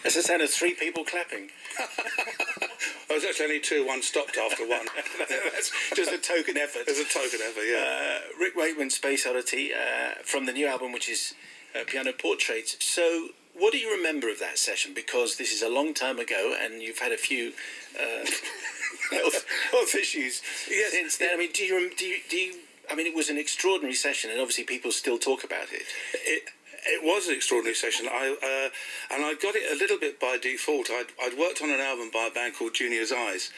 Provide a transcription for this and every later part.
That's the sound of 3 people clapping. There was actually only 2, one stopped after one. That's just a token effort. There's a token effort, yeah. Rick Wakeman, Space Oddity, from the new album, which is Piano Portraits. So, what do you remember of that session? Because this is a long time ago, and you've had a few health issues since then. I mean, do you? I mean, it was an extraordinary session, and obviously people still talk about it. It was an extraordinary session. And I got it a little bit by default. I'd worked on an album by a band called Junior's Eyes,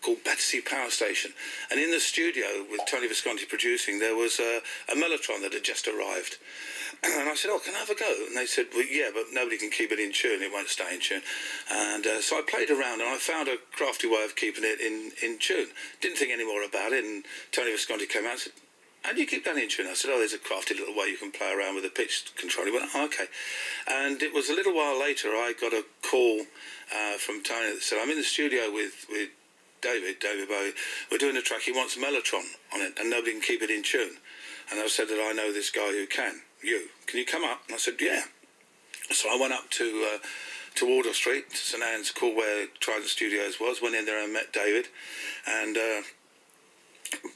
called Battersea Power Station. And in the studio with Tony Visconti producing, there was a mellotron that had just arrived. And I said, "Oh, can I have a go?" And they said, "Well, yeah, but nobody can keep it in tune. It won't stay in tune." And so I played around, and I found a crafty way of keeping it in tune. Didn't think any more about it. And Tony Visconti came out and said, "How do you keep that in tune?" I said, "Oh, there's a crafty little way you can play around with the pitch control." He went, "Oh, okay." And it was a little while later I got a call from Tony that said, "I'm in the studio with David Bowie. We're doing a track. He wants Mellotron on it, and nobody can keep it in tune." And I said that I know this guy who can. Can you come up? And I said, "Yeah." So I went up to Wardour Street, to St Anne's Court, where Trident Studios was. Went in there and met David, and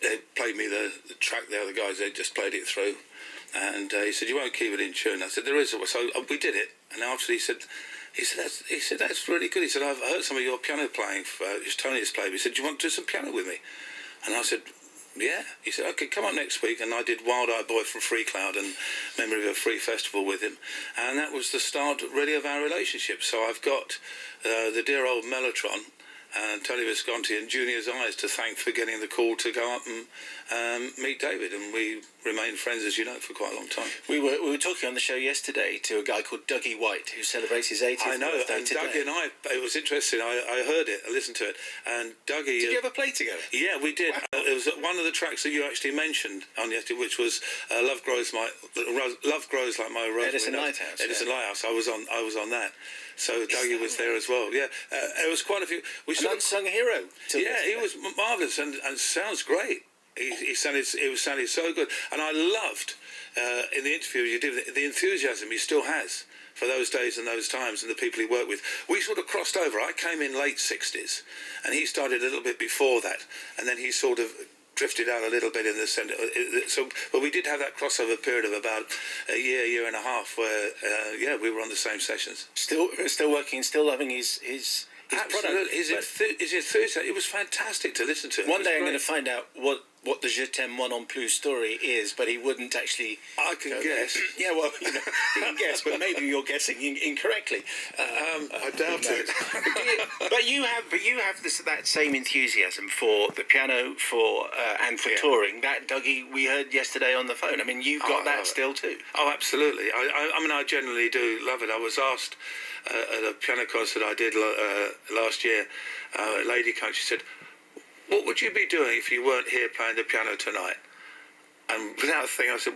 they played me the track there. The guys, they just played it through, and he said, "You won't keep it in tune." I said, "There is." So we did it, and after he said, "That's really good." He said, "I've heard some of your piano playing, which Tony has played." He said, "Do you want to do some piano with me?" And I said, "Yeah." He said, "Okay, come up next week." And I did Wild Eye Boy from Free Cloud and Memory of a Free Festival with him, and that was the start really of our relationship. So I've got the dear old Mellotron and Tony Visconti and Junior's Eyes to thank for getting the call to go up and meet David, and we remained friends, as you know, for quite a long time. We were talking on the show yesterday to a guy called Dougie Wright, who celebrates his 80th I know, birthday and today. Dougie and I, it was interesting, I heard it, I listened to it, and Dougie... Did you ever play together? Yeah, we did. Wow. It was one of the tracks that you actually mentioned on yesterday, which was Love Grows Like My Rose. Edison Lighthouse. Edison Lighthouse. I was on that. So Dougie was there as well. Yeah, it was quite a few. An unsung hero. Yeah, he was marvellous and sounds great. He sounded so good, and I loved in the interview you did the enthusiasm he still has for those days and those times and the people he worked with. We sort of crossed over. I came in late 60s, and he started a little bit before that, and then he sort of drifted out a little bit in the centre. But we did have that crossover period of about a year and a half where, we were on the same sessions. Still working, still loving his Absolutely. His enthusiasm. It was fantastic to listen to. One day I'm going to find out what the Je t'aime moi non plus story is, but he wouldn't actually... I can guess. Yeah, well, you can guess, but maybe you're guessing incorrectly. I doubt it. But you have that same enthusiasm for the piano, and for touring. That, Dougie, we heard yesterday on the phone. I mean, you've got that still too. Oh, absolutely. I mean, I generally do love it. I was asked at a piano concert I did last year, a lady coach, she said, "What would you be doing if you weren't here playing the piano tonight?" And without a thing, I said,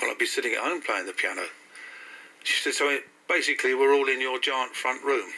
"Well, I'd be sitting at home playing the piano." She said, "So basically we're all in your giant front room."